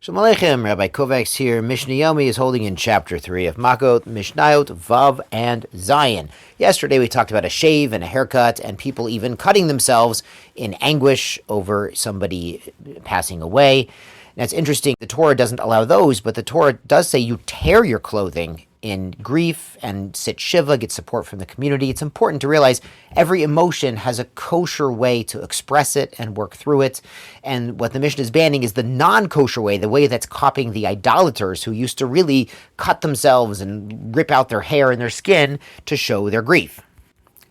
Shalom Aleichem, Rabbi Kovacs here. Mishnah Yomi is holding in Chapter 3 of Makkot, Mishnayot, Vav, and Zayin. Yesterday we talked about a shave and a haircut and people even cutting themselves in anguish over somebody passing away. Now it's interesting, the Torah doesn't allow those, but the Torah does say you tear your clothing in grief and sit shiva, get support from the community. It's important to realize every emotion has a kosher way to express it and work through it. And what the Mishnah is banning is the non-kosher way, the way that's copying the idolaters who used to really cut themselves and rip out their hair and their skin to show their grief.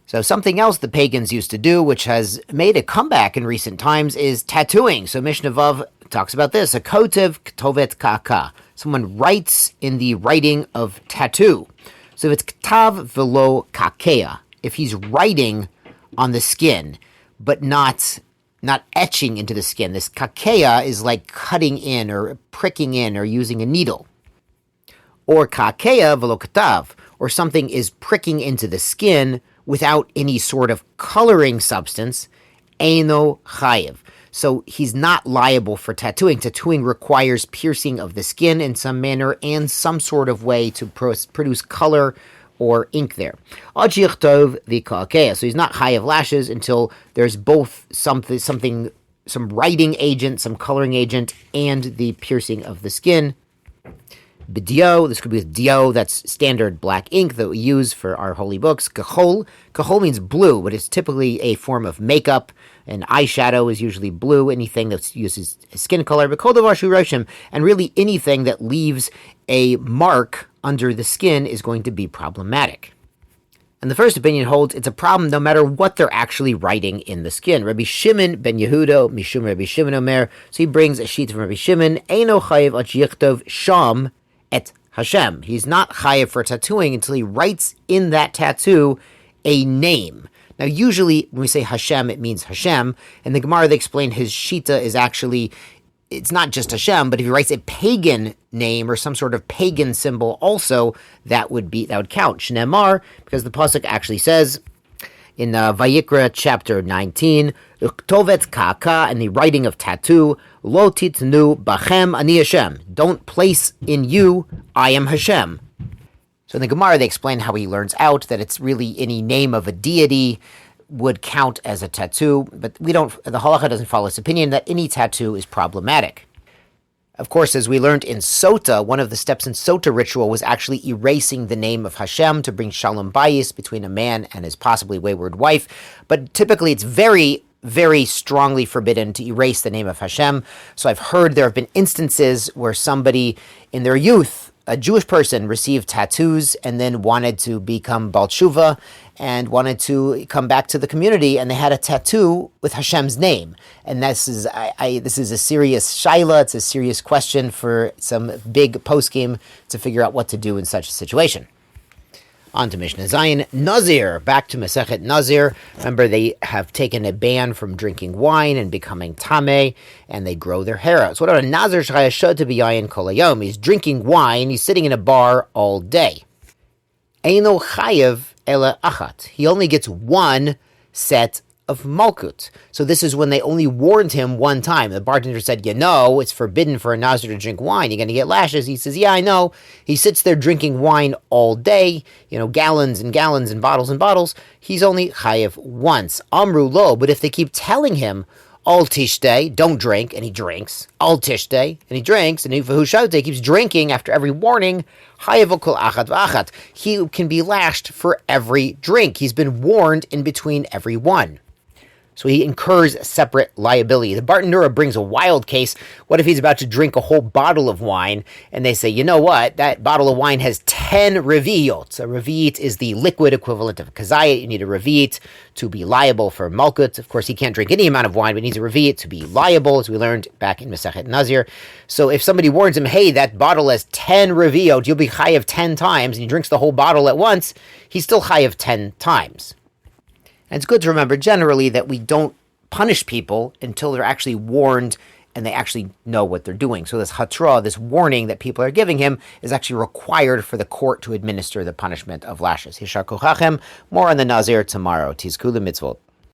So something else the pagans used to do, which has made a comeback in recent times, is tattooing. So Mishnah Vav talks about this. A kotev ktovet kaka. Someone writes in the writing of tattoo. So if it's ktav velo kakea, if he's writing on the skin, but not etching into the skin. This kakea is like cutting in or pricking in or using a needle. Or kakea velo ktav, or something is pricking into the skin without any sort of coloring substance, eino chayev. So he's not liable for tattooing. Tattooing requires piercing of the skin in some manner and some sort of way to produce color or ink there. So he's not chayev lashes until there's both some writing agent, some coloring agent, and the piercing of the skin. B'dio, this could be with dio, that's standard black ink that we use for our holy books. Kahol means blue, but it's typically a form of makeup. And eyeshadow is usually blue, anything that uses skin color. But and really anything that leaves a mark under the skin is going to be problematic. And the first opinion holds it's a problem no matter what they're actually writing in the skin. Rabbi Shimon ben Yehuda, Mishum Rabbi Shimon Omer, so he brings a sheet from Rabbi Shimon, Eino chayev ach yichtov sham et Hashem. He's not chayev for tattooing until he writes in that tattoo a name. Now, usually when we say Hashem, it means Hashem, and the Gemara, they explain his shita is actually, it's not just Hashem, but if he writes a pagan name or some sort of pagan symbol also, that would count. Shneimar, because the pasuk actually says in Vayikra chapter 19, Uktovet kaka, and the writing of tattoo, Lo titnu bachem ani Hashem. Don't place in you, I am Hashem. So in the Gemara, they explain how he learns out that it's really any name of a deity would count as a tattoo, but the halacha doesn't follow this opinion that any tattoo is problematic. Of course, as we learned in Sota, one of the steps in Sota ritual was actually erasing the name of Hashem to bring shalom bayis between a man and his possibly wayward wife, but typically it's very, very strongly forbidden to erase the name of Hashem. So I've heard there have been instances where somebody in their youth, a Jewish person, received tattoos and then wanted to become Baal Tshuva and wanted to come back to the community, and they had a tattoo with Hashem's name. And this is a serious shaila, it's a serious question for some big post-game to figure out what to do in such a situation. On to Mishnah Zayin. Nazir, back to Masechet Nazir. Remember, they have taken a ban from drinking wine and becoming tameh, and they grow their hair out. So what about a Nazir shayashod to be yayin kol hayom? He's drinking wine, he's sitting in a bar all day. Eino chayev ela achat. He only gets one set of Makkot. So this is when they only warned him one time. The bartender said, it's forbidden for a Nazir to drink wine. You're going to get lashes. He says, yeah, I know. He sits there drinking wine all day, gallons and gallons and bottles. He's only chayev once. Amru lo, but if they keep telling him, al tishtei, don't drink, and he drinks. Al tishtei, and he drinks, and he keeps drinking after every warning. Chayev kol achat v'achat. He can be lashed for every drink. He's been warned in between every one. So he incurs separate liability. The bartender brings a wild case. What if he's about to drink a whole bottle of wine, and they say, you know what, that bottle of wine has 10 revi'ot. A revi'it is the liquid equivalent of a kazayit. You need a revi'it to be liable for Makkot. Of course, he can't drink any amount of wine, but he needs a revi'it to be liable, as we learned back in Masechet Nazir. So if somebody warns him, hey, that bottle has 10 revi'ot, you'll be chayev 10 times, and he drinks the whole bottle at once, he's still chayev 10 times. And it's good to remember generally that we don't punish people until they're actually warned and they actually know what they're doing. So this hatra, this warning that people are giving him, is actually required for the court to administer the punishment of lashes. Hishar kochachem, more on the Nazir tomorrow. Tizku the mitzvot.